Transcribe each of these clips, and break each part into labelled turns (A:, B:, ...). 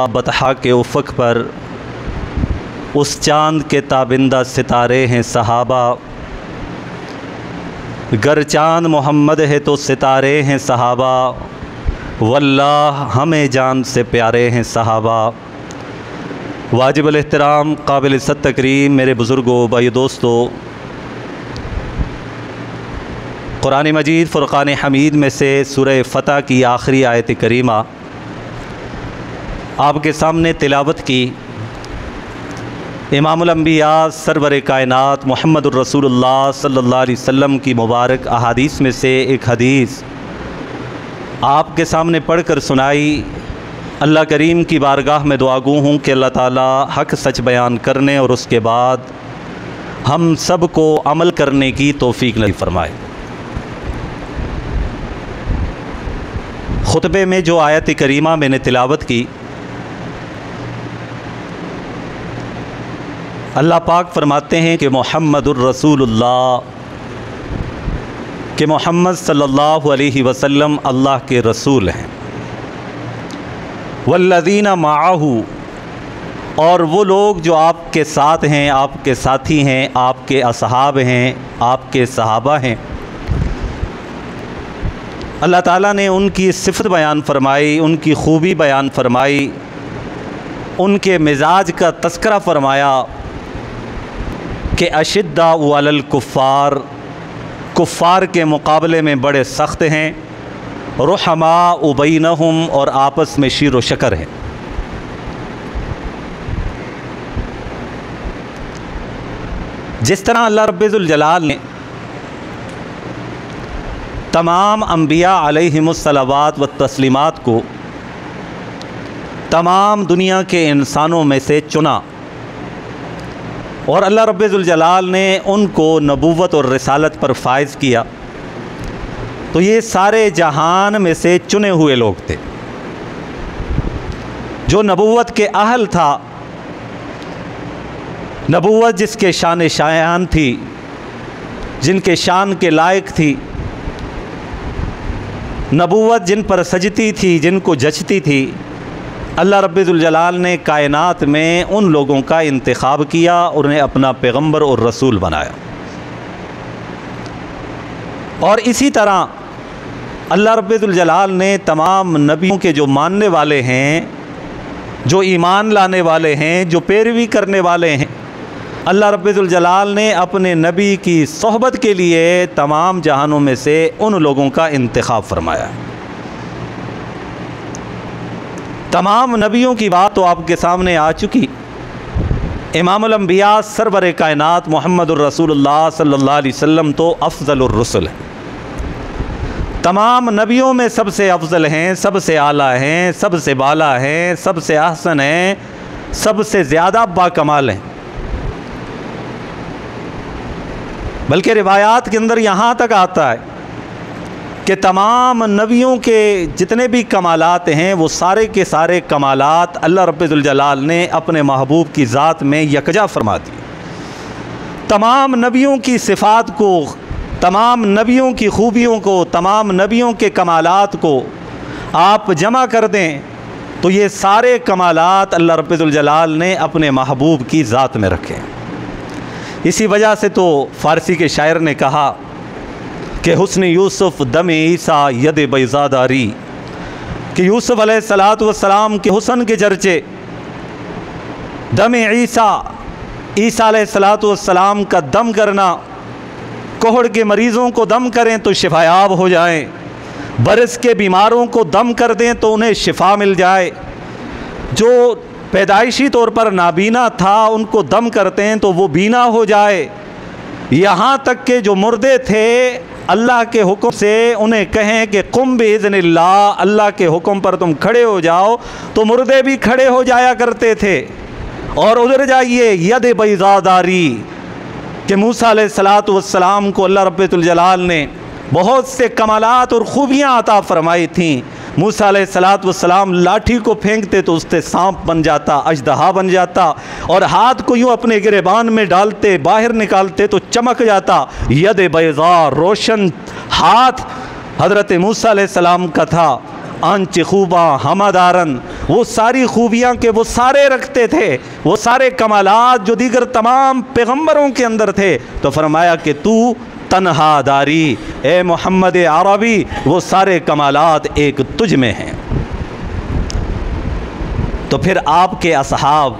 A: बतहा के उफ़क़ पर उस चाँद के ताबिंदा सितारे हैं सहाबा। गर चाँद मोहम्मद है तो सितारे हैं सहाबा। वल्लाह हमें जान से प्यारे हैं सहाबा। वाजिबुल एहतराम काबिल इज़्ज़त तकरीम मेरे बुज़ुर्गों भाई दोस्तों, कुरान मजीद फ़ुरक़ान हमीद में से सूरह फ़तह की आखिरी आयत करीमा आपके सामने तिलावत की। इमामुल अंबिया सरवर कायनात मुहम्मदुर रसूलुल्लाह सल्लल्लाहु अलैहि वसल्लम की मुबारक अहादीस में से एक हदीस आपके सामने पढ़ कर सुनाई। अल्लाह करीम की बारगाह में दुआगू हूँ कि अल्लाह ताला हक़ सच बयान करने और उसके बाद हम सब को अमल करने की तौफ़ीक नसीब फरमाए। खुतबे में जो आयत करीमा मैंने तिलावत की, अल्लाह पाक फरमाते हैं कि मुहम्मदुर रसूलुल्लाह, कि मोहम्मद सल्लल्लाहु अलैहि वसल्लम अल्लाह के रसूल हैं। वल्लज़ीना माअहू, और वो लोग जो आपके साथ हैं, आपके साथी हैं, आपके असहाब हैं, आपके सहाबा हैं। अल्लाह ताला ने उनकी सिफ़त बयान फरमाई, उनकी खूबी बयान फरमाई, उनके मिजाज का तस्करा फरमाया कि अशिद्दाउ अलल कुफ़्फ़ार, कुफ़्फ़ार के मुकाबले में बड़े सख्त हैं। रुहमाउ बैनहुम, और आपस में शीर व शकर है। जिस तरह अल्लाह रब्बुल जलाल ने तमाम अंबिया अलैहिमुस्सलावात व तस्लीमात को तमाम दुनिया के इंसानों में से चुना और अल्लाह रब्बुल जलाल ने उनको नबूवत और रिसालत पर फ़ाइज़ किया, तो ये सारे जहान में से चुने हुए लोग थे। जो नबूवत के अहल था, नबूवत जिसके शान शायान थी, जिनके शान के लायक थी, नबूवत जिन पर सजती थी, जिनको जचती थी, अल्लाह रब्बुल जलाल ने कायनात में उन लोगों का इंतखाब किया और उन्हें अपना पैगंबर और रसूल बनाया। और इसी तरह अल्लाह रब्बुल जलाल ने तमाम नबियों के जो मानने वाले हैं, जो ईमान लाने वाले हैं, जो पैरवी करने वाले हैं, अल्लाह रब्बुल जलाल ने अपने नबी की सोहबत के लिए तमाम जहानों में से उन लोगों का इंतखाब फरमाया। तमाम नबियों की बात तो आपके सामने आ चुकी। इमामुल अंबिया सरवर कायनात मुहम्मदुर रसूलुल्लाह सल्लल्लाहु अलैहि वसल्लम तो अफ़ज़लुर रुसुल है। तमाम नबियों में सबसे अफजल हैं, सबसे आला हैं, सबसे बाला हैं, सबसे अहसन हैं, सबसे ज़्यादा बाकमाल हैं। बल्कि रिवायात के अंदर यहाँ तक आता है कि तमाम नबियों के जितने भी कमालात हैं, वो सारे के सारे कमालात अल्लाह रब्बुल जलाल ने अपने महबूब की ज़ात में यकजा फरमा दी। तमाम नबियों की सिफ़ात को, तमाम नबियों की खूबियों को, तमाम नबियों के कमालात को आप जमा कर दें तो ये सारे कमालात अल्लाह रब्बुल जलाल ने अपने महबूब की ज़ात में रखे। इसी वजह से तो फ़ारसी के शायर ने कहा कि हुस्न यूसुफ़ दम ईसा यद बैज़ादारी, कि यूसुफ़ अलैहिस्सलातु वस्सलाम के हुस्न के चर्चे दम ईसा, ईसा अलैहिस्सलातु वस्सलाम का दम करना, कोहड़ के मरीज़ों को दम करें तो शिफायाब हो जाएं, बरस के बीमारों को दम कर दें तो उन्हें शिफा मिल जाए, जो पैदाइशी तौर पर नाबीना था उनको दम करते हैं तो वो बीना हो जाए, यहाँ तक के जो मुर्दे थे अल्लाह के हुक्म से उन्हें कहें कि कुम बिइज़्निल्लाह, अल्लाह के हुक्म पर तुम खड़े हो जाओ, तो मुर्दे भी खड़े हो जाया करते थे। और उधर जाइए यद बैज़ादारी, कि मूसा अलैहिस्सलातु वस्सलाम को अल्लाह रब्बुल जलाल ने बहुत से कमालात और खूबियाँ अता फरमाई थीं। मूसा अलैहिस्सलातु वस्सलाम लाठी को फेंकते तो उससे सांप बन जाता, अजदहा बन जाता, और हाथ को यूँ अपने गिरेबान में डालते, बाहर निकालते तो चमक जाता। यद बैज़ा, रोशन हाथ हज़रत मूसा अलैहिस्सलाम का था। आंच खूबा हमादारन, वो सारी खूबियाँ के वो सारे रखते थे, वो सारे कमालात जो दीगर तमाम पैगम्बरों के अंदर थे। तो फरमाया कि तू तन्हा दारी, ए मोहम्मद अरबी, वो सारे कमालात एक तुझ में हैं। तो फिर आपके असहाब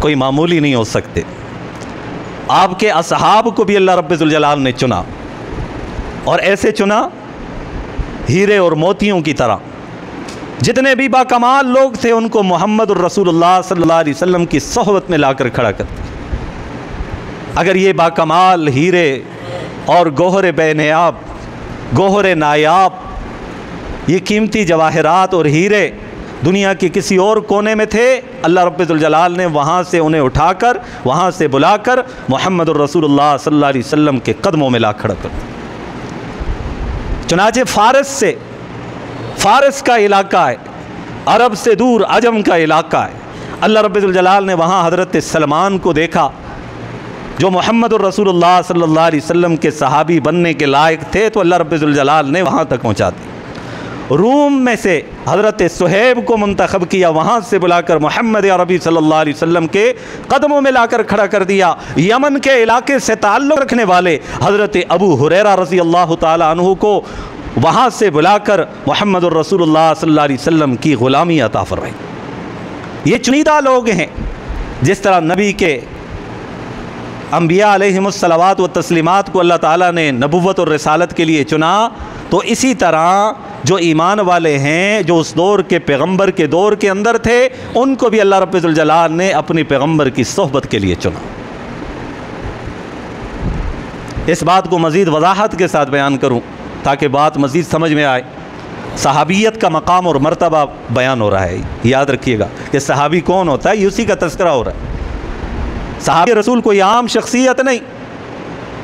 A: कोई मामूली नहीं हो सकते। आपके असहाब को भी अल्लाह रब्बुल जलाल ने चुना, और ऐसे चुना हीरे और मोतियों की तरह। जितने भी बाकमाल लोग थे उनको मोहम्मद रसूलुल्लाह सल्लल्लाहु अलैहि वसल्लम की सोहबत में लाकर खड़ा करते। अगर ये बाकमाल हीरे और गोहरे बेनियाब, गोहरे नायाब, ये कीमती जवाहरात और हीरे दुनिया के किसी और कोने में थे, अल्लाह रब्बुल जलाल ने वहाँ से उन्हें उठाकर, वहाँ से बुलाकर मोहम्मद रसूलुल्लाह सल्लल्लाहु अलैहि वसल्लम के कदमों में ला खड़ा कर। चुनाचे फ़ारस का इलाका है, अरब से दूर अजम का इलाका है। अल्लाह रब्बुल जलाल ने वहाँ हज़रत सलमान को देखा, जो मोहम्मद रसूलुल्लाह सल्लल्लाहु अलैहि वसल्लम के सहाबी बनने के लायक थे, तो अल्लाह रब्बुल जलाल ने वहाँ तक पहुँचा दी। रूम में से हज़रत सुहैब को मुंतखब किया, वहाँ से बुलाकर मोहम्मद अरबी सल्लल्लाहु अलैहि वसल्लम के कदमों में लाकर खड़ा कर दिया। यमन के इलाके से ताल्लुक़ रखने वाले हज़रत अबू हुरैरा रज़ी अल्लाह ताला अन्हु को वहाँ से बुलाकर मोहम्मद रसूलुल्लाह सल्लल्लाहु अलैहि वसल्लम की ग़ुलामी अता फ़रमाई। ये चुनीदा लोग हैं। जिस तरह नबी के अंबिया अलैहिमुस्सलावात व तस्लीमात को अल्लाह ताला ने नबुव्वत और रिसालत के लिए चुना, तो इसी तरह जो ईमान वाले हैं, जो उस दौर के पैगंबर के दौर के अंदर थे, उनको भी अल्लाह रब्बुल जलाल ने अपने पैगंबर की सोहबत के लिए चुना। इस बात को मज़ीद वजाहत के साथ बयान करूं ताकि बात मज़ीद समझ में आए। सहाबियत का मकाम और मर्तबा बयान हो रहा है। याद रखिएगा कि सहाबी कौन होता है, ये उसी का तज़किरा हो रहा है। सहाबी रसूल कोई आम शख्सियत नहीं,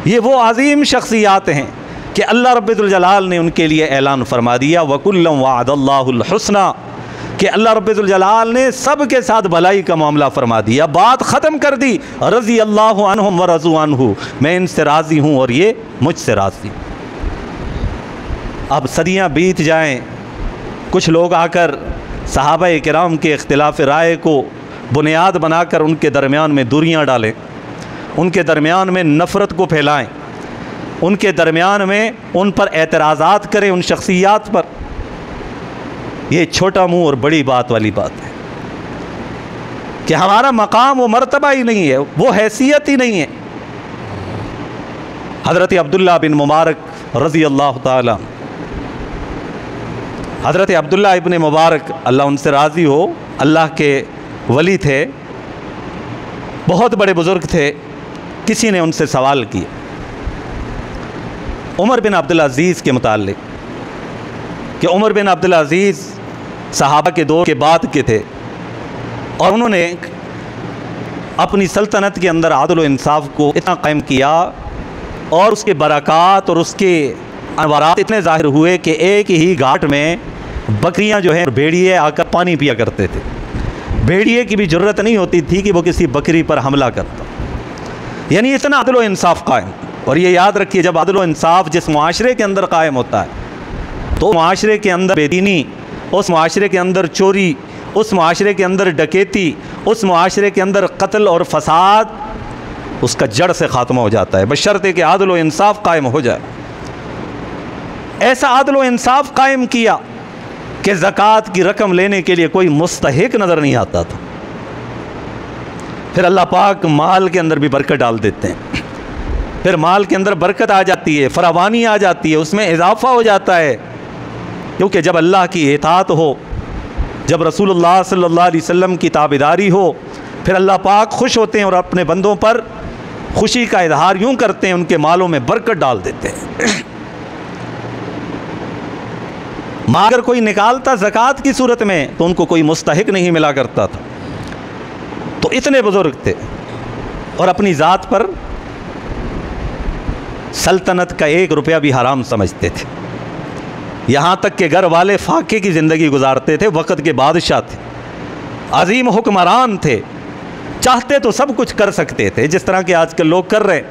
A: ये वो अज़ीम शख्सियात हैं कि अल्लाह रब्बुल जलाल ने उनके लिए ऐलान फरमा दिया, वकुल्लम वअदल्लाहुल हुस्ना, कि अल्लाह रब्बुल जलाल ने सब के साथ भलाई का मामला फरमा दिया, बात ख़त्म कर दी। रज़ी अल्लाहु अन्हुम व रज़ू अन्हु, मैं इनसे राज़ी हूँ और ये मुझसे राज़ी। अब सदियाँ बीत जाएँ, कुछ लोग आकर सहाबा किराम के इख्तिलाफ़ राय को बुनियाद बनाकर उनके दरमियान में दूरियाँ डालें, उनके दरमियान में नफ़रत को फैलाएँ, उनके दरमियान में उन पर एतराज़ात करें, उन शख्सियात पर। ये छोटा मुँह और बड़ी बात वाली बात है कि हमारा मकाम व मर्तबा ही नहीं है, वो हैसियत ही नहीं है। हज़रत अब्दुल्ला बिन मुबारक रज़ी अल्लाह ताला, हज़रत अब्दुल्ला इब्न मुबारक अल्लाह उनसे राज़ी हो, अल्लाह के वली थे, बहुत बड़े बुज़ुर्ग थे। किसी ने उनसे सवाल किया उमर बिन अब्दुल अज़ीज़ के मुताल्लिक़ कि उमर बिन अब्दुल अज़ीज़ सहाबा के दौर के बाद के थे, और उन्होंने अपनी सल्तनत के अंदर आदल व इंसाफ को इतना कायम किया और उसके बरक़ात और उसके अनवारात इतने ज़ाहिर हुए कि एक ही घाट में बकरियां जो हैं, भेड़िए आकर पानी पिया करते थे। भेड़िए की भी ज़रूरत नहीं होती थी कि वो किसी बकरी पर हमला करता। यानी इतना अदल व इंसाफ कायम। और ये याद रखिए, जब अदल व इंसाफ जिस मुआशरे के अंदर कायम होता है, तो मुआशरे के अंदर बेदीनी, उस मुआशरे के अंदर चोरी, उस मुआशरे के अंदर डकैती, उस मुआशरे के अंदर कत्ल और फसाद, उसका जड़ से ख़ात्मा हो जाता है, बशर्ते कि अदल व इंसाफ कायम हो जाए। ऐसा अदल व इंसाफ कायम किया कि ज़कात की रकम लेने के लिए कोई मुस्तहिक नज़र नहीं आता था। फिर अल्लाह पाक माल के अंदर भी बरकत डाल देते हैं, फिर माल के अंदर बरकत आ जाती है, फरावानी आ जाती है, उसमें इजाफ़ा हो जाता है। क्योंकि जब अल्लाह की इताअत हो, जब रसूलुल्लाह सल्लल्लाहु अलैहि वसल्लम की ताबेदारी हो, फिर अल्लाह पाक खुश होते हैं और अपने बंदों पर खुशी का इजहार यूँ करते हैं, उनके मालों में बरकत डाल देते हैं। माल अगर कोई निकालता ज़कात की सूरत में तो उनको कोई मुस्तहिक नहीं मिला करता था। तो इतने बुज़ुर्ग थे और अपनी ज़ात पर सल्तनत का 1 रुपया भी हराम समझते थे। यहाँ तक कि घर वाले फाके की ज़िंदगी गुजारते थे, वक़्त के बादशाह थे, अजीम हुक्मरान थे, चाहते तो सब कुछ कर सकते थे, जिस तरह के आजकल लोग कर रहे हैं।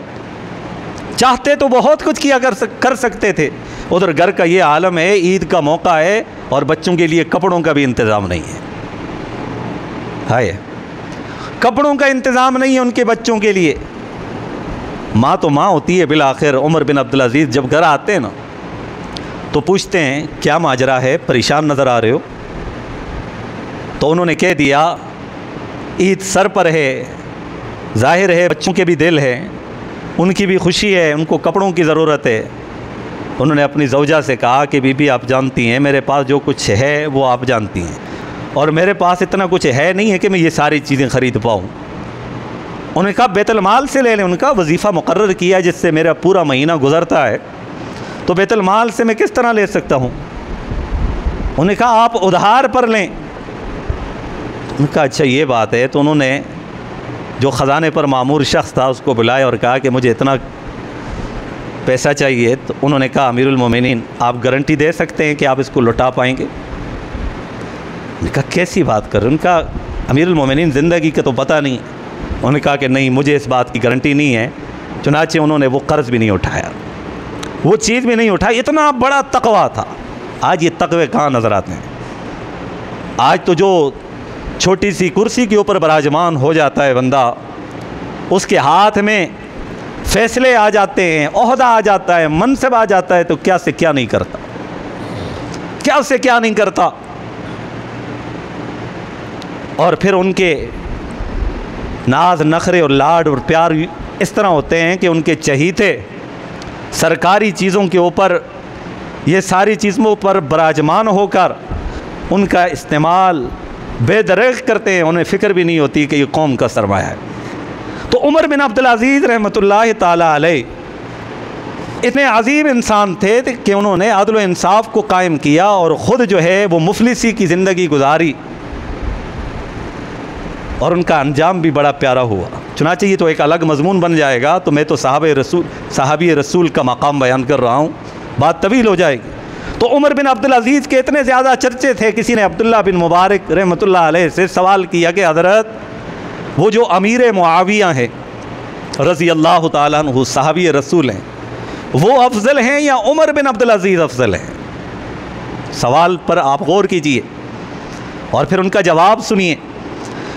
A: चाहते तो बहुत कुछ किया कर सकते थे, उधर घर का ये आलम है, ईद का मौका है और बच्चों के लिए कपड़ों का भी इंतज़ाम नहीं है। हाय, कपड़ों का इंतज़ाम नहीं है उनके बच्चों के लिए। माँ तो माँ होती है बिल आखिर। उमर बिन अब्दुल अज़ीज़ जब घर आते हैं ना तो पूछते हैं क्या माजरा है, परेशान नज़र आ रहे हो? तो उन्होंने कह दिया ईद सर पर है, ज़ाहिर है बच्चों के भी दिल है, उनकी भी खुशी है, उनको कपड़ों की ज़रूरत है। उन्होंने अपनी ज़ौजा से कहा कि बीबी आप जानती हैं मेरे पास जो कुछ है वो आप जानती हैं, और मेरे पास इतना कुछ है नहीं है कि मैं ये सारी चीज़ें ख़रीद पाऊँ। उन्होंने कहा बैतुल माल से ले लें। उनका वजीफ़ा मुकर्रर किया जिससे मेरा पूरा महीना गुज़रता है, तो बैतुल माल से मैं किस तरह ले सकता हूँ? उन्होंने कहा आप उधार पर लें। उनका अच्छा ये बात है। तो उन्होंने जो ख़जाने पर मामूर शख्स था उसको बुलाया और कहा कि मुझे इतना पैसा चाहिए। तो उन्होंने कहा अमीरुल मोमिनीन आप गारंटी दे सकते हैं कि आप इसको लौटा पाएंगे? उन्होंने कहा कैसी बात कर रहे? उनका अमीरुल मोमिनीन ज़िंदगी का तो पता नहीं। उन्होंने कहा कि नहीं मुझे इस बात की गारंटी नहीं है। चुनाचे उन्होंने वो कर्ज़ भी नहीं उठाया, वो चीज़ भी नहीं उठाई। इतना बड़ा तकवा था। आज ये तकवे कहाँ नज़र आते हैं? आज तो जो छोटी सी कुर्सी के ऊपर बराजमान हो जाता है बंदा, उसके हाथ में फ़ैसले आ जाते हैं, ओहदा आ जाता है, मनसब आ जाता है, तो क्या से क्या नहीं करता, क्या से क्या नहीं करता। और फिर उनके नाज नखरे और लाड और प्यार इस तरह होते हैं कि उनके चहीते सरकारी चीज़ों के ऊपर, ये सारी चीज़ों पर बराजमान होकर उनका इस्तेमाल बेदरग करते हैं। उन्हें फ़िक्र भी नहीं होती कि ये कौम का सरमाया है। तो उमर बिन अब्दुल अज़ीज़ रहमतुल्लाह ताला अलैह इतने अजीम इंसान थे कि उन्होंने अदल व इंसाफ को कायम किया और ख़ुद जो है वो मुफलिसी की ज़िंदगी गुजारी, और उनका अंजाम भी बड़ा प्यारा हुआ। चुनांचे ये तो एक अलग मजमून बन जाएगा, तो मैं तो सहाबी रसूल का मकाम बयान कर रहा हूँ, बात तवील हो जाएगी। तो उमर बिन अब्दुल अज़ीज़ के इतने ज़्यादा चर्चे थे, किसी ने अब्दुल्ला बिन मुबारक रहमतुल्लाह अलैह से सवाल किया कि हज़रत वो जो अमीर मुआविया हैं रज़ी अल्लाह ताला अन्हु सहाबी रसूल हैं, वो अफजल हैं या उमर बिन अब्दुल अज़ीज़ अफजल हैं? सवाल पर आप गौर कीजिए और फिर उनका जवाब सुनिए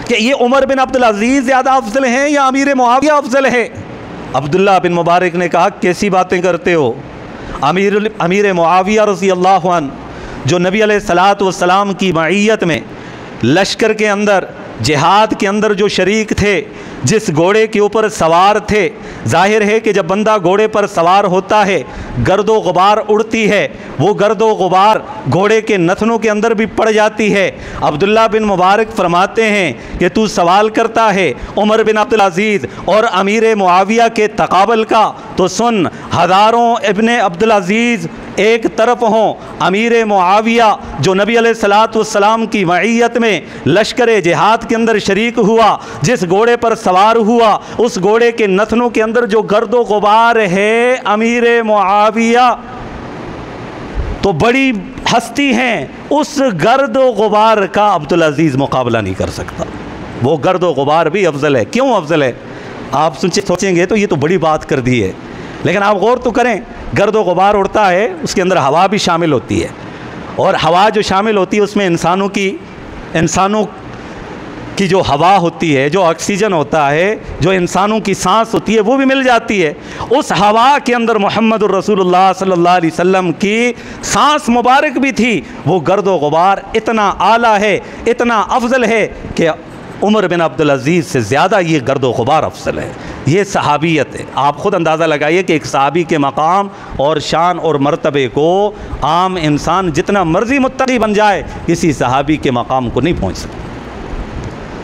A: कि ये उमर बिन अब्दुल अज़ीज़ ज़्यादा अफजल हैं या अमीर मुआविया अफजल है? अब्दुल्ला बिन मुबारक ने कहा कैसी बातें करते हो? अमीर मुआविया रज़ी अल्लाहु अन्हु जो नबी अलैहिस्सलातु वस्सलाम की मईयत में लश्कर के अंदर जिहाद के अंदर जो शरीक थे, जिस घोड़े के ऊपर सवार थे, जाहिर है कि जब बंदा घोड़े पर सवार होता है गर्दो गुबार उड़ती है, वो गर्दो गुबार घोड़े के नथनों के अंदर भी पड़ जाती है। अब्दुल्ला बिन मुबारक फरमाते हैं कि तू सवाल करता है उमर बिन अब्दुल अज़ीज़ और अमीर मुआविया के तकाबल का, तो सुन हज़ारों इब्ने अब्दुल अज़ीज़ एक तरफ हों, अमीर मुआविया जो नबी अलैहिस्सलातु वस्सलाम की मईयत में लश्कर जिहाद के अंदर शरीक हुआ, जिस घोड़े पर सवार हुआ, उस घोड़े के नथनों के अंदर जो गर्दो गुबार है अमीर मुआविया तो बड़ी हस्ती हैं, उस गर्दो गुबार का अब्दुल अज़ीज़ मुकाबला नहीं कर सकता। वो गर्दो गुबार भी अफजल है। क्यों अफजल है? आप सोचेंगे तो ये तो बड़ी बात कर दी है, लेकिन आप गौर तो करें, गर्दो गुबार उड़ता है, उसके अंदर हवा भी शामिल होती है, और हवा जो शामिल होती है उसमें इंसानों की जो हवा होती है, जो ऑक्सीजन होता है, जो इंसानों की सांस होती है, वो भी मिल जाती है। उस हवा के अंदर मुहम्मदुर रसूलुल्लाह सल्लल्लाहु अलैहि वसल्लम की सांस मुबारक भी थी। वो गर्दो गुबार इतना आला है, इतना अफजल है कि उमर बिन अब्दुल अज़ीज़ से ज़्यादा ये गर्दो गुबार अफजल है। ये सहाबियत है। आप ख़ुद अंदाज़ा लगाइए कि एक सहाबी के मकाम और शान और मर्तबे को आम इंसान जितना मर्ज़ी मुत्तक़ी बन जाए, किसी सहाबी के मकाम को नहीं पहुँच सकता।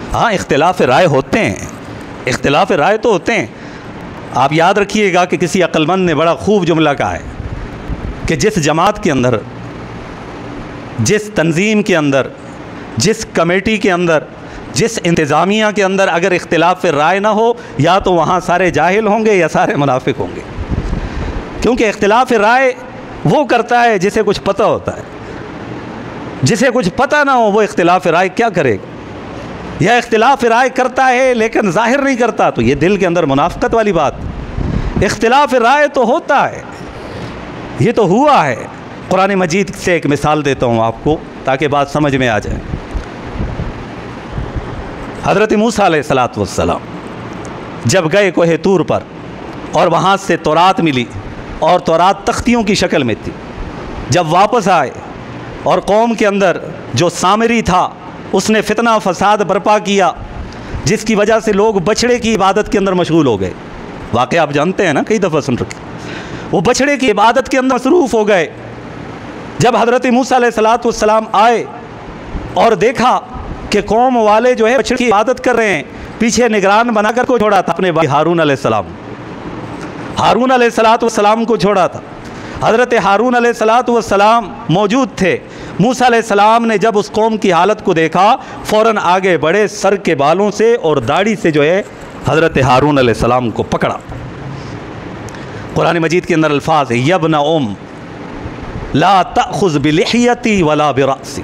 A: हाँ, इख्तिलाफ़ राय होते हैं, इख्तिलाफ़ राय तो होते हैं। आप याद रखिएगा कि किसी अक्लमंद ने बड़ा खूब जुमला कहा है कि जिस जमात के अंदर, जिस तंजीम के अंदर, जिस कमेटी के अंदर, जिस इंतज़ामिया के अंदर अगर इख्तिलाफ़ राय ना हो, या तो वहाँ सारे जाहिल होंगे या सारे मुनाफिक होंगे। क्योंकि इख्तिलाफ़ राय वो करता है जिसे कुछ पता होता है, जिसे कुछ पता ना हो वो इख्तिलाफ़ राय क्या करेगा? यह इख्तिलाफ़ राय करता है लेकिन ज़ाहिर नहीं करता, तो ये दिल के अंदर मुनाफ़िकत वाली बात। इख्तिलाफ़ राय तो होता है ये तो हुआ है। कुरान मजीद से एक मिसाल देता हूँ आपको ताकि बात समझ में आ जाए। हज़रत मूसा अलैहिस्सलातु वस्सलाम जब गए कोहे तूर पर और वहाँ से तौरात मिली और तौरात तख्तियों की शक्ल में थी, जब वापस आए और कौम के अंदर जो सामरी था उसने फितना फसाद बर्पा किया, जिसकी वजह से लोग बछड़े की इबादत के अंदर मशगूल हो गए। वाक़या आप जानते हैं ना, कई दफ़ा सुन रखे। वो बछड़े की इबादत के अंदर मसरूफ़ हो गए। जब हज़रत मूसा अलैहिस्सलातु वस्सलाम आए और देखा कि कौम वाले जो है बछड़े की इबादत कर रहे हैं, पीछे निगरान बनाकर को छोड़ा था अपने भाई हारून अलैहिस्सलातु वस्सलाम को छोड़ा था। हज़रत हारून अलैहिस्सलातु वस्सलाम मौजूद थे। मूसा अलैहिस्सलाम ने जब उस कौम की हालत को देखा, फ़ौरन आगे बढ़े, सर के बालों से और दाढ़ी से जो है हज़रत हारून अलैहिस्सलाम को पकड़ा। कुरान मजीद के अंदर अल्फाज है, यब्ना उम ला तअख़ुज़ बिलिह्यती वला बिरासी,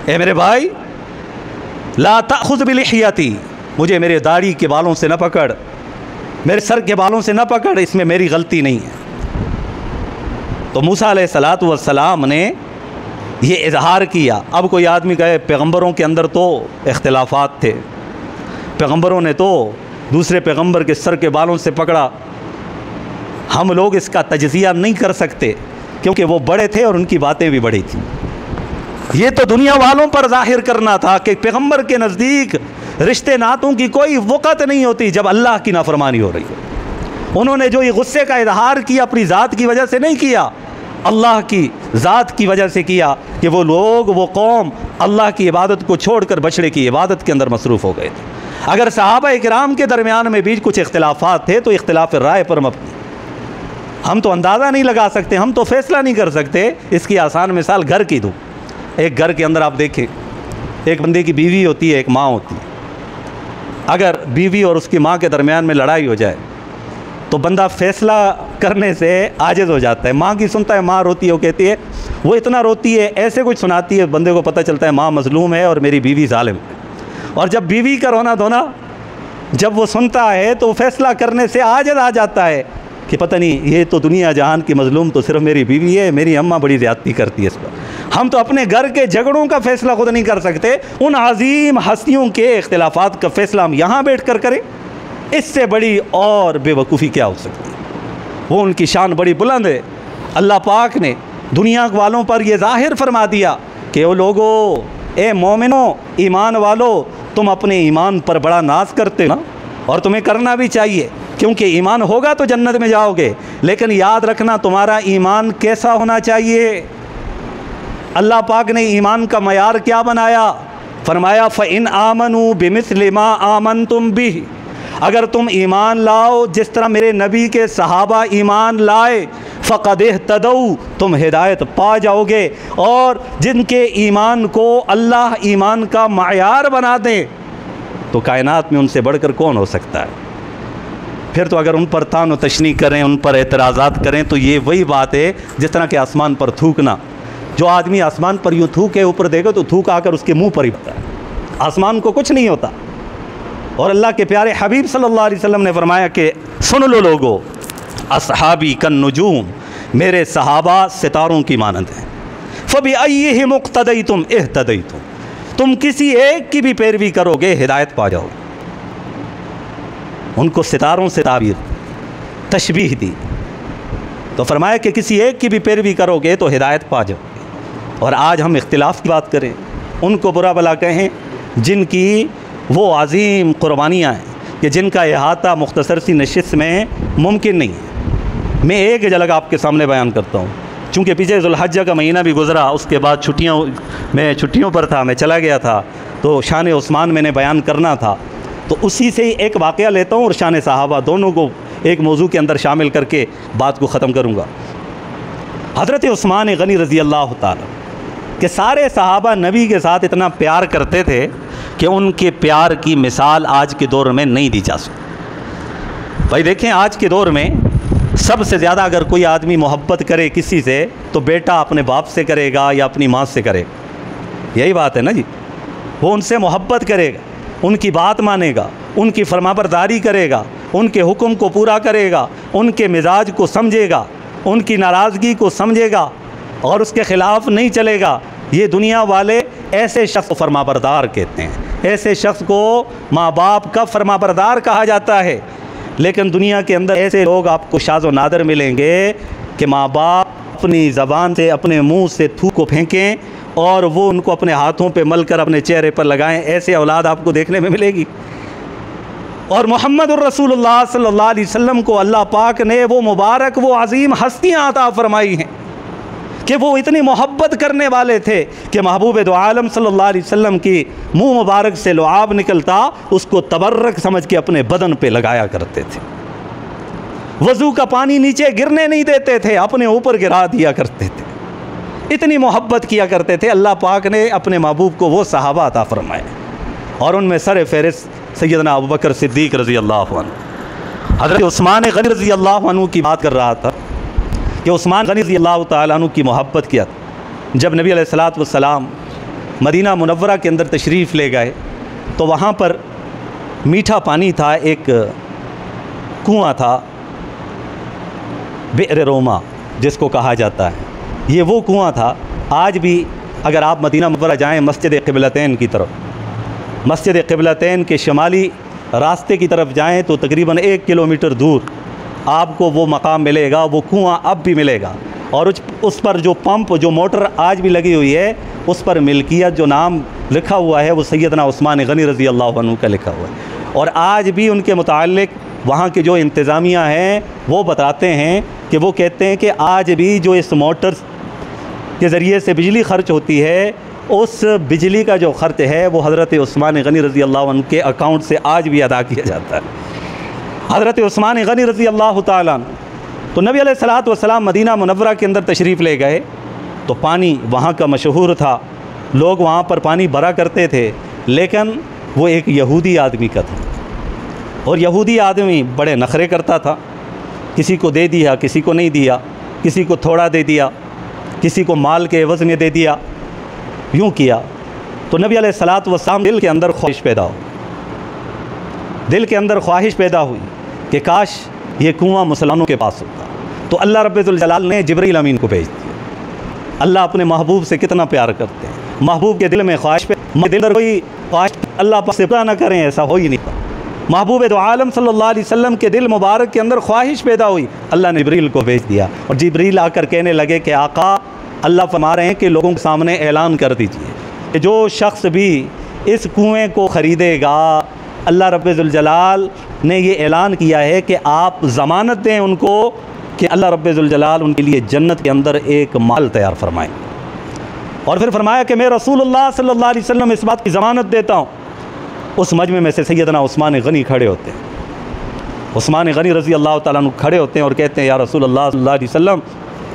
A: ए मेरे भाई, ला तअख़ुज़ बिलिह्यती, मुझे मेरे दाढ़ी के बालों से न पकड़, मेरे सर के बालों से न पकड़, इसमें मेरी गलती नहीं है। तो मूसा अलैहिस्सलातु वस्सलाम ने ये इजहार किया। अब कोई आदमी कहे पैगंबरों के अंदर तो इख्तिलाफात थे, पैगंबरों ने तो दूसरे पैगंबर के सर के बालों से पकड़ा, हम लोग इसका तजज़िया नहीं कर सकते क्योंकि वो बड़े थे और उनकी बातें भी बड़ी थी। ये तो दुनिया वालों पर जाहिर करना था कि पैगंबर के नज़दीक रिश्ते नातों की कोई वक़्त नहीं होती जब अल्लाह की नाफरमानी हो रही है। उन्होंने जो ये गुस्से का इजहार किया अपनी ज़ात की वजह से नहीं किया, अल्लाह की ज़ात की वजह से किया कि वो लोग, वो कौम अल्लाह की इबादत को छोड़कर बछड़े की इबादत के अंदर मसरूफ़ हो गए थे। अगर सहाबा इकराम के दरमियान में बीच कुछ इख्तिलाफात थे तो इख्तिलाफ राय पर मबनी, हम तो अंदाज़ा नहीं लगा सकते, हम तो फ़ैसला नहीं कर सकते। इसकी आसान मिसाल घर की दूँ। एक घर के अंदर आप देखें, एक बंदे की बीवी होती है, एक माँ होती है। अगर बीवी और उसकी माँ के दरमियान में लड़ाई हो जाए तो बंदा फ़ैसला करने से आजिज़ हो जाता है। माँ की सुनता है, माँ रोती है, वो कहती है, वो इतना रोती है, ऐसे कुछ सुनाती है, बंदे को पता चलता है माँ मज़लूम है और मेरी बीवी ज़ालिम है। और जब बीवी का रोना धोना जब वो सुनता है तो फ़ैसला करने से आजिज़ आ जाता है कि पता नहीं, ये तो दुनिया जहान की मज़लूम तो सिर्फ मेरी बीवी है, मेरी अम्मा बड़ी ज़्यादती करती है इस पर। हम तो अपने घर के झगड़ों का फ़ैसला खुद नहीं कर सकते, उन अजीम हस्तियों के इख्तिलाफात का फ़ैसला हम यहाँ बैठ कर करें। इससे बड़ी और बेवकूफ़ी क्या हो सकती है। वो उनकी शान बड़ी बुलंद है। अल्लाह पाक ने दुनिया वालों पर यह ज़ाहिर फरमा दिया कि वो लोगो, ए मोमिनो, ईमान वालो, तुम अपने ईमान पर बड़ा नाज करते ना, और तुम्हें करना भी चाहिए क्योंकि ईमान होगा तो जन्नत में जाओगे। लेकिन याद रखना तुम्हारा ईमान कैसा होना चाहिए। अल्लाह पाक ने ईमान का मयार क्या बनाया, फरमाया फ़इन आमनू बिमिस्लि मा आमनतुम बिही, अगर तुम ईमान लाओ जिस तरह मेरे नबी के सहाबा ईमान लाए, फ़क़द इह्तदऊ, तुम हिदायत पा जाओगे। और जिनके ईमान को अल्लाह ईमान का मयार बना दें तो कायनात में उनसे बढ़कर कौन हो सकता है। फिर तो अगर उन पर तान व तशनी करें, उन पर एतराज़ात करें तो ये वही बात है जिस तरह के आसमान पर थूकना। जो आदमी आसमान पर यूँ थूके ऊपर देगा तो थूक आकर उसके मुंह पर ही बता है, आसमान को कुछ नहीं होता। और अल्लाह के प्यारे हबीब सल्लल्लाहु अलैहि वसल्लम ने फरमाया कि सुन लो लोगो, असहाबी कन नुजूम, मेरे सहाबा सितारों की मानंद हैं। फ़बि अय्यिहिम इक़्तदय्तुम इह्तदय्तुम, तुम किसी एक की भी पैरवी करोगे हिदायत पा जाओगे। उनको सितारों से ताबीर तशबीह दी तो फरमाया कि किसी एक की भी पैरवी करोगे तो हिदायत पा जाओगे। और आज हम इख्तिलाफ़ की बात करें, उनको बुरा भला कहें जिनकी वो अज़ीम क़ुरबानियाँ हैं कि जिनका अहाता मुख्तसर सी नशिस्त में मुमकिन नहीं है। मैं एक झलक आपके सामने बयान करता हूँ। चूँकि पीछे ज़ुल्हज्जा का महीना भी गुज़रा, उसके बाद छुट्टियों पर था, मैं चला गया था, तो शान उस्मान मैंने बयान करना था, तो उसी से ही एक वाक़या लेता हूँ और शान सहाबा दोनों को एक मौजू के अंदर शामिल करके बात को ख़त्म करूँगा। हज़रत उस्मान गनी रज़ी अल्लाह ताला कि सारे सहाबा नबी के साथ इतना प्यार करते थे कि उनके प्यार की मिसाल आज के दौर में नहीं दी जा सकती। भाई देखें, आज के दौर में सबसे ज़्यादा अगर कोई आदमी मोहब्बत करे किसी से तो बेटा अपने बाप से करेगा या अपनी माँ से करेगा, यही बात है ना जी। वो उनसे मोहब्बत करेगा, उनकी बात मानेगा, उनकी फरमाबरदारी करेगा, उनके हुक्म को पूरा करेगा, उनके मिजाज को समझेगा। उनकी नाराज़गी को समझेगा और उसके ख़िलाफ़ नहीं चलेगा, ये दुनिया वाले ऐसे शख्स को फरमाबरदार कहते हैं। ऐसे शख्स को माँ बाप का फरमाबरदार कहा जाता है। लेकिन दुनिया के अंदर ऐसे लोग आपको शाज़ व नादर मिलेंगे कि माँ बाप अपनी ज़बान से, अपने मुंह से थूक को फेंकें और वो उनको अपने हाथों पे मल कर अपने चेहरे पर लगाएं। ऐसे औलाद आपको देखने में मिलेगी। और मुहम्मदुर रसूलुल्लाह सल्लल्लाहु अलैहि वसल्लम को अल्लाह पाक ने वो मुबारक, वो अज़ीम हस्तियाँ अता फ़रमाई हैं कि वो इतनी मोहब्बत करने वाले थे कि महबूब दो आलम सल्लल्लाहु अलैहि वसल्लम की मुँह मुबारक से लुआब निकलता, उसको तबर्रक समझ के अपने बदन पे लगाया करते थे। वज़ू का पानी नीचे गिरने नहीं देते थे, अपने ऊपर गिरा दिया करते थे। इतनी मोहब्बत किया करते थे। अल्लाह पाक ने अपने महबूब को वो सहाबा अता फ़रमाए और उनमें सर फ़हरिस्त सैयदना अबू बकर सिद्दीक़ रज़ी अल्लाह अन्हु। हज़रत उस्मान गनी रज़ी अल्लाह अन्हु की बात कर रहा था कि उस्मान गनी रज़ी अल्लाह तआला अन्हु की मोहब्बत किया। जब नबी अलैहिस्सलातु वस्सलाम मदीना मुनव्वरा के अंदर तशरीफ़ ले गए तो वहाँ पर मीठा पानी था, एक कुआँ था, बि'r रोमा जिसको कहा जाता है। ये वो कुआँ था। आज भी अगर आप मदीना मुनव्वरा जाएँ मस्जिद क़िबलतैन की तरफ, मस्जिद क़िबलतैन के शुमाली रास्ते की तरफ जाएँ तो तकरीबन 1 किलोमीटर दूर आपको वो मकाम मिलेगा, वो कुआँ अब भी मिलेगा। और उस पर जो पंप, जो मोटर आज भी लगी हुई है, उस पर मिल्कियत जो नाम लिखा हुआ है वो सैयदना उस्मान गनी रज़ी अल्लाह अन्हु का लिखा हुआ है। और आज भी उनके मुताल्लिक़ वहाँ के जो इंतज़ामिया हैं वो बताते हैं कि वो कहते हैं कि आज भी जो इस मोटर के ज़रिए से बिजली खर्च होती है, उस बिजली का जो खर्च है वो हज़रत उस्मान गनी रज़ी अल्लाह अन्हु के अकाउंट से आज भी अदा किया जाता है। हज़रत उस्मान गनी रज़ी अल्लाह तआला अन्हु तो नबी अलैहिस्सलातु वस्सलाम मदीना मुनव्वरा के अंदर तशरीफ़ ले गए तो पानी वहाँ का मशहूर था, लोग वहाँ पर पानी भरा करते थे। लेकिन वो एक यहूदी आदमी का था और यहूदी आदमी बड़े नखरे करता था। किसी को दे दिया, किसी को नहीं दिया, किसी को थोड़ा दे दिया, किसी को माल के एवज़ में दे दिया, यूँ किया। तो नबी अलैहिस्सलातु वस्सलाम दिल के अंदर ख्वाहिश पैदा हो, दिल के अंदर ख्वाहिश पैदा हुई कि काश ये कुआँ मुसलमानों के पास होता। तो अल्लाह रब्बुल जलाल ने जिब्रील अमीन को भेज दिया। अल्लाह अपने महबूब से कितना प्यार करते हैं। महबूब के दिल में ख्वाहिश दिल पर कोई ख्वाहिश अल्लाह पाक से पूरा ना करें, ऐसा हो ही नहीं था। महबूब दो आलम सल्लल्लाहु अलैहि वसल्लम के दिल मुबारक के अंदर ख्वाहिश पैदा हुई। अल्लाह ने जिब्रील को भेज दिया और जिब्रील आकर कहने लगे कि आका, अल्लाह फरमा रहे हैं कि लोगों के सामने ऐलान कर दीजिए कि जो शख्स भी इस कुएँ को ख़रीदेगा, अल्लाह रब्बुल जलाल ने ये ऐलान किया है कि आप ज़मानत दें उनको कि अल्लाह रब्बुल जलाल उनके लिए जन्नत के अंदर एक माल तैयार फरमाएँ। और फिर फरमाया कि मैं रसूलुल्लाह सल्लल्लाहु अलैहि वसल्लम इस बात की ज़मानत देता हूँ। उस मजमे में से सैयदना उस्मान गनी खड़े होते हैं। उस्मान गनी रज़ी अल्लाह तआला अन्हु खड़े होते हैं और कहते हैं, या रसूलुल्लाह सल्लल्लाहु अलैहि वसल्लम,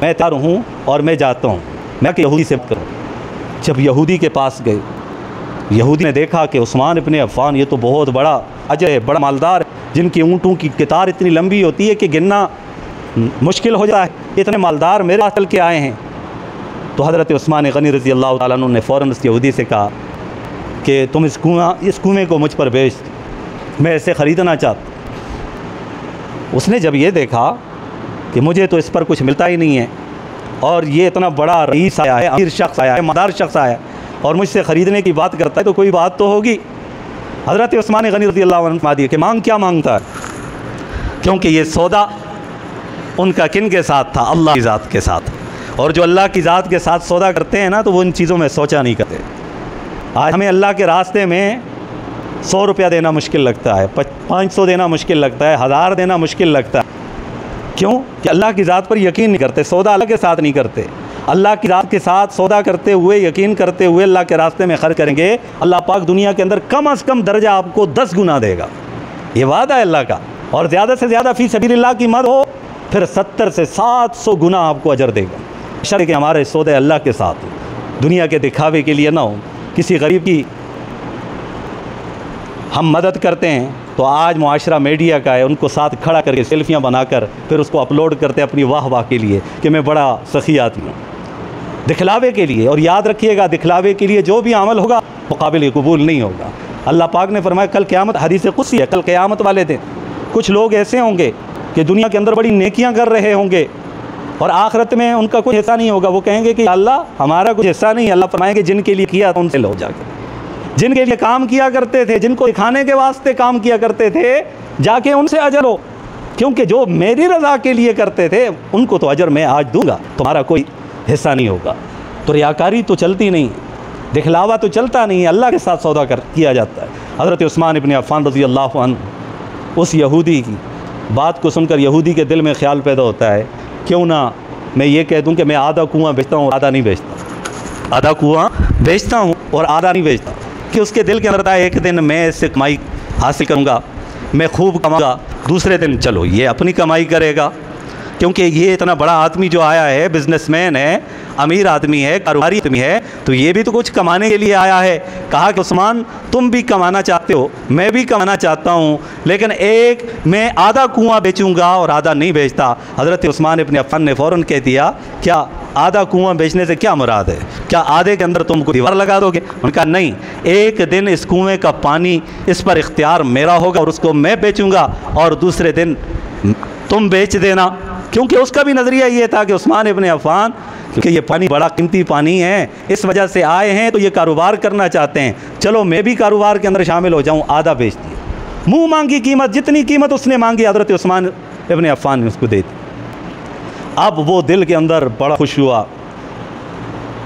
A: मैं तैयार हूँ और मैं जाता हूँ, मैं कि यहूदी से बात करूँ। जब यहूदी के पास गए, यहूदी ने देखा कि उस्मान इब्न अफ़्फ़ान ये तो बहुत बड़ा अजर है, बड़ा मालदार है, जिनकी ऊँटों की कतार इतनी लंबी होती है कि गिनना मुश्किल हो जाए, इतने मालदार मेरे पास चल के आए हैं। तो हज़रत उस्मान गनी रज़ी अल्लाह तआला अन्हु ने फ़ौरन उस यहूदी से कहा कि तुम इस कुएँ को मुझ पर बेच, मैं इसे ख़रीदना चाहता। उसने जब ये देखा कि मुझे तो इस पर कुछ मिलता ही नहीं है और ये इतना बड़ा रईस आया है, अमीर शख्स आया है, मदार शख्स आया और मुझसे ख़रीदने की बात करता है तो कोई बात तो होगी। हज़रत उस्मान गनी रज़ी अल्लाह अन्हु फरमा दिए कि मांग क्या मांगता है, क्योंकि ये सौदा उनका किन के साथ था, अल्लाह की ज़ात के साथ। और जो अल्लाह की ज़ात के साथ सौदा करते हैं ना, तो वो इन चीज़ों में सोचा नहीं करते। आज हमें अल्लाह के रास्ते में 100 रुपया देना मुश्किल लगता है, 500 देना मुश्किल लगता है, 1000 देना मुश्किल लगता है। क्यों? कि अल्लाह की ज़ात पर यकीन नहीं करते, सौदा अल्लाह के साथ नहीं करते। अल्लाह की ज़ात के साथ सौदा करते हुए, यकीन करते हुए अल्लाह के रास्ते में खर्च करेंगे, अल्लाह पाक दुनिया के अंदर कम अज़ कम दर्जा आपको 10 गुना देगा। ये वादा है अल्लाह का। और ज़्यादा से ज़्यादा फ़ी सबीलिल्लाह की मद हो, फिर 70 से 700 गुना आपको अजर देगा। शर्त कि हमारे सौदे अल्लाह के साथ हो, दुनिया के दिखावे के लिए ना हो। किसी गरीब की हम मदद करते हैं तो आज मुआशरा मीडिया का है, उनको साथ खड़ा करके सेल्फियाँ बनाकर फिर उसको अपलोड करते हैं अपनी वाह वाह के लिए कि मैं बड़ा सखी आदमी हूँ, दिखलावे के लिए। और याद रखिएगा, दिखलावे के लिए जो भी अमल होगा वो काबिल कबूल नहीं होगा। अल्लाह पाक ने फरमाया कल क़यामत, हदीस कुदसी है, कल क़यामत वाले दिन कुछ लोग ऐसे होंगे कि दुनिया के अंदर बड़ी नेकियां कर रहे होंगे और आखिरत में उनका कुछ हिस्सा नहीं होगा। वो कहेंगे कि अल्लाह हमारा कुछ हिस्सा नहीं। अल्लाह फरमाएंगे जिनके लिए किया उनसे लो जाकर, जिनके लिए काम किया करते थे, जिनको दिखाने के वास्ते काम किया करते थे, जाके उनसे अजर लो, क्योंकि जो मेरी रज़ा के लिए करते थे उनको तो अजर मैं आज दूंगा, तुम्हारा कोई हिस्सा नहीं होगा। तो रियाकारी तो चलती नहीं, दिखलावा तो चलता नहीं, अल्लाह के साथ सौदा किया जाता है। हज़रत उस्मान इब्न अफ़्फ़ान रज़ी अल्लाह अन्हु, उस यहूदी की बात को सुनकर यहूदी के दिल में ख्याल पैदा होता है, क्यों ना मैं ये कह दूं कि मैं आधा कुआं बेचता हूँ, आधा नहीं बेचता, आधा कुआं बेचता हूँ और आधा नहीं बेचता। कि उसके दिल के अंदर था एक दिन मैं इससे कमाई हासिल करूँगा, मैं खूब कमाऊँगा, दूसरे दिन चलो ये अपनी कमाई करेगा, क्योंकि ये इतना बड़ा आदमी जो आया है, बिजनेसमैन है, अमीर आदमी है, कारोबारी आदमी है, तो ये भी तो कुछ कमाने के लिए आया है। कहा कि उस्मान तुम भी कमाना चाहते हो, मैं भी कमाना चाहता हूँ, लेकिन एक मैं आधा कुआं बेचूंगा और आधा नहीं बेचता। हज़रत उस्मान इब्न अफ़्फ़ान ने फ़ौरन कह दिया, क्या आधा कुआं बेचने से क्या मुराद है? क्या आधे के अंदर तुम कोई दीवार लगा दोगे? उनका नहीं, एक दिन इस कुएँ का पानी इस पर इख्तियार मेरा होगा और उसको मैं बेचूँगा और दूसरे दिन तुम बेच देना। क्योंकि उसका भी नज़रिया ये था कि उस्मान इब्न अफ़्फ़ान, क्योंकि ये पानी बड़ा कीमती पानी है, इस वजह से आए हैं तो ये कारोबार करना चाहते हैं, चलो मैं भी कारोबार के अंदर शामिल हो जाऊं, आधा बेच दिया। मुँह मांगी कीमत, जितनी कीमत उसने मांगी हज़रत उस्मान इब्न अफ़्फ़ान ने उसको दे दी। अब वो दिल के अंदर बड़ा खुश हुआ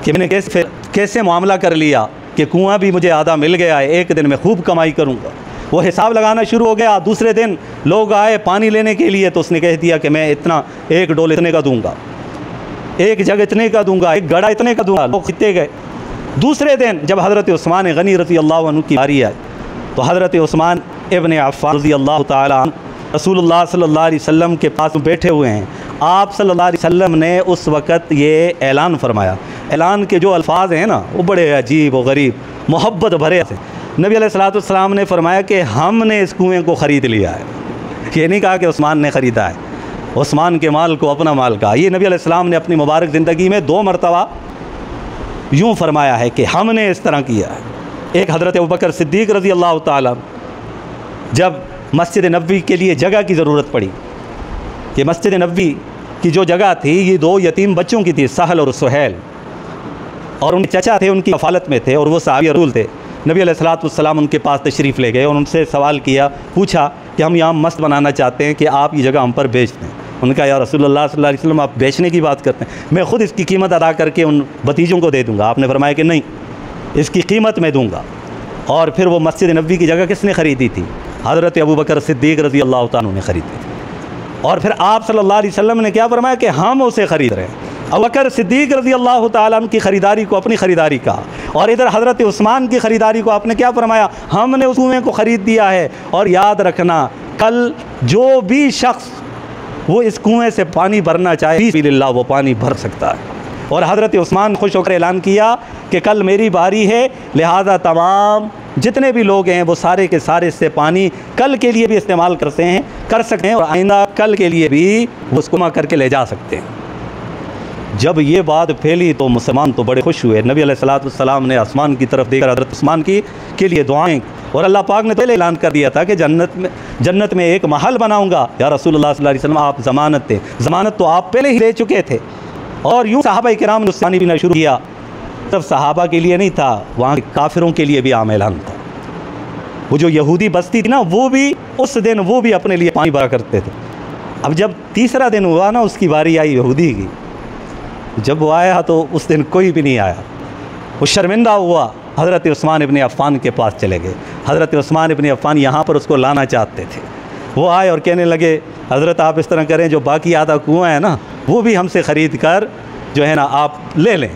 A: कि मैंने कैसे मामला कर लिया कि कुआं भी मुझे आधा मिल गया है, एक दिन मैं खूब कमाई करूँगा। वो हिसाब लगाना शुरू हो गया। दूसरे दिन लोग आए पानी लेने के लिए, तो उसने कह दिया कि मैं इतना, एक डोल इतने का दूंगा, एक जग इतने का दूंगा, एक गड़ा इतने का दूंगा। लोग खिते गए। दूसरे दिन जब हज़रत उस्मान गनी रज़ी अल्लाह अन्हु की बारी आई, तो हज़रत उस्मान इब्न अफ़्फ़ान रज़ी अल्लाह ताला अन्हु रसूलुल्लाह सल्लल्लाहु अलैहि वसल्लम के पास बैठे हुए हैं। आप सल्लल्लाहु अलैहि वसल्लम ने उस वक़्त ये ऐलान फरमाया। ऐलान के जो अल्फाज हैं ना, वो बड़े अजीब व गरीब, मोहब्बत भरे थे। नबी अलैहिस्सलाम ने फरमाया कि हमने इस कुएँ को ख़रीद लिया है। ये नहीं कहा कि उस्मान ने ख़रीदा है, उस्मान के माल को अपना माल कहा। ये नबी अलैहिस्सलाम ने अपनी मुबारक ज़िंदगी में 2 मरतबा यूँ फरमाया है कि हमने इस तरह किया है। एक हज़रत अबू बकर सिद्दीक़ रज़ी अल्लाह ताला, जब मस्जिद नबवी के लिए जगह की ज़रूरत पड़ी, कि मस्जिद नबवी की जो जगह थी ये 2 यतीम बच्चों की थी, सहल और सुहैल, और उनके चचा थे, उनकी कफ़ालत में थे, और वो सहाबी रसूल थे। नबी अलैहिस्सलाम उनके पास तशरीफ़ ले गए और उनसे सवाल किया, पूछा कि हम यहाँ मस्जिद बनाना चाहते हैं कि आप ये जगह हम पर बेच दें। उनका या रसूलुल्लाह सल्लल्लाहु अलैहि वसल्लम, आप बेचने की बात करते हैं, मैं ख़ुद इसकी कीमत अदा करके उन भतीजों को दे दूँगा। आपने फरमाया कि नहीं, इसकी कीमत मैं दूँगा। और फिर वो मस्जिद नबवी की जगह किसने ख़रीदी थी? हज़रत अबू बकर सिद्दीक़ रज़ी अल्लाह ताला ने ख़रीदी थी। और फिर आप सल्लल्लाहु अलैहि वसल्लम ने क्या फरमाया कि हम उसे ख़रीद रहे हैं। अबू बकर सिद्दीक़ रज़ी अल्लाह ताला अन्हु की ख़रीदारी को अपनी ख़रीदारी कहा, और इधर हज़रत उस्मान की ख़रीदारी को आपने क्या फरमाया? हमने उस कुएँ को ख़रीद दिया है। और याद रखना, कल जो भी शख्स वो इस कुएँ से पानी भरना चाहे, बिस्मिल्लाह वो पानी भर सकता है। और हज़रत उस्मान खुश होकर ऐलान किया कि कल मेरी बारी है, लिहाजा तमाम जितने भी लोग हैं वो सारे के सारे इससे पानी कल के लिए भी इस्तेमाल कर सकते हैं और आइंदा कल के लिए भी वो उसको जमा करके ले जा सकते हैं। जब ये बात फैली तो मुसलमान तो बड़े खुश हुए। नबी अलैहिस्सलाम ने आसमान की तरफ देखकर हज़रत उस्मान के लिए दुआएं, और अल्लाह पाक ने पहले ऐलान कर दिया था कि जन्नत में एक महल बनाऊंगा। या रसूलुल्लाह सल्लल्लाहु अलैहि वसल्लम, आप ज़मानत थे, ज़मानत तो आप पहले ही ले चुके थे। और यूँ सहाबा किराम ने पानी पीना शुरू किया। तब सहाबा के लिए नहीं था, वहाँ के काफिरों के लिए भी आम ऐलान था। वो जो यहूदी बस्ती थी ना, वो भी उस दिन वो भी अपने लिए पानी भरा करते थे। अब जब तीसरा दिन हुआ ना, उसकी बारी आई यहूदी की। जब वो आया तो उस दिन कोई भी नहीं आया। वो शर्मिंदा हुआ, हज़रत उस्मान इब्न अफ़्फ़ान के पास चले गए। हज़रत उस्मान इब्न अफ़्फ़ान यहाँ पर उसको लाना चाहते थे। वो आए और कहने लगे, हज़रत आप इस तरह करें, जो बाकी आधा कुआं है ना वो भी हमसे ख़रीद कर जो है ना आप ले लें।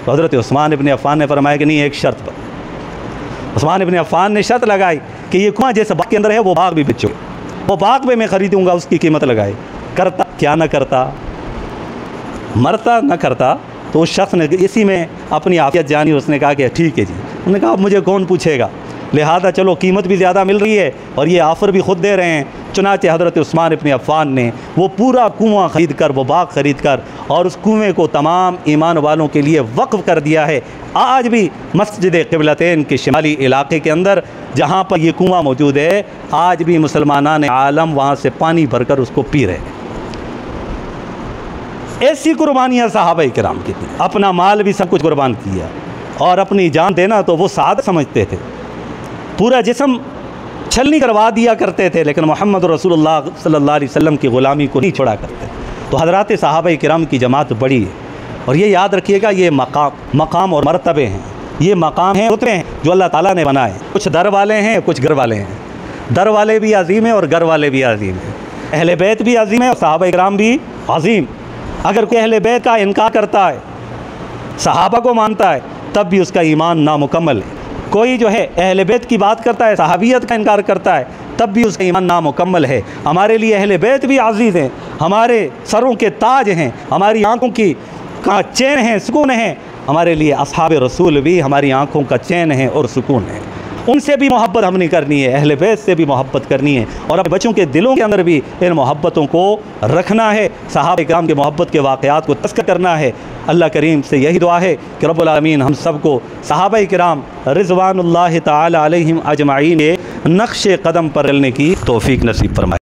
A: तो हज़रत उस्मान इब्न अफ़्फ़ान ने फरमाया कि नहीं, एक शर्त पर। उस्मान इब्न अफ़्फ़ान ने शर्त लगाई कि ये कुआं जैसे बाग के अंदर है वो बाग भी बेचो, वो बाग भी मैं ख़रीदूँगा, उसकी कीमत लगाई। करता क्या न करता, मरता न करता। तो उस शख्स ने इसी में अपनी आफियत जानी, उसने कहा कि ठीक है जी। उन्होंने कहा अब मुझे कौन पूछेगा, लिहाजा चलो कीमत भी ज़्यादा मिल रही है और ये ऑफ़र भी ख़ुद दे रहे हैं। चुनाचे हज़रत उस्मान इब्न अफ़्फ़ान ने वो पूरा कुआं ख़रीद कर, वो बाग ख़रीद कर, और उस कुएँ को तमाम ईमान वालों के लिए वक्फ़ कर दिया है। आज भी मस्जिद क़िबलतैन के शिमाली इलाक़े के अंदर जहाँ पर ये कुआं मौजूद है, आज भी मुसलमानान आलम वहाँ से पानी भर कर उसको पी रहे हैं। ऐसी कुर्बानियाँ सहाबा किराम की थी, अपना माल भी सब कुछ कुर्बान किया और अपनी जान देना तो वो साद समझते थे, पूरा जिस्म छलनी करवा दिया करते थे, लेकिन मोहम्मद रसूलुल्लाह सल्लल्लाहु अलैहि वसल्लम की ग़ुलामी को नहीं छोड़ा करते। तो हज़रात सहाबा किराम की जमात बड़ी है, और ये याद रखिएगा ये मकाम और मरतबे हैं, ये मकाम हैं रुतबे हैं जो अल्लाह ताला ने बनाए। कुछ दर वाले हैं, कुछ घर वाले हैं। दर वाले भी अजीम हैं और घर वाले भी अजीम हैं। अहले बैत भी अजीम है और सहाबा किराम भी अजीम। अगर कोई अहले बैत का इनकार करता है, सहाबा को मानता है, तब भी उसका ईमान नामुकम्मल है। कोई जो है अहले बैत की बात करता है, सहाबियत का इनकार करता है, तब भी उसका ईमान नामुकम्मल है। हमारे लिए अहले बैत भी अजीज़ हैं, हमारे सरों के ताज हैं, हमारी आँखों की का चैन है, सुकून है। हमारे लिए अस्हाब रसूल भी हमारी आँखों का चैन है और सुकून है। उनसे भी मोहब्बत हमने करनी है, अहले बैत से भी मोहब्बत करनी है, और अपने बच्चों के दिलों के अंदर भी इन मोहब्बतों को रखना है। सहाबा किराम के मोहब्बत के वाक़यात को तज़किरा करना है। अल्लाह करीम से यही दुआ है कि रब्बुल आलमीन हम सबको सहाबा किराम रिज़वानुल्लाहि ताला अलैहिम अजमाईन के नक्शे कदम पर चलने की तौफ़ीक नसीब फरमाए।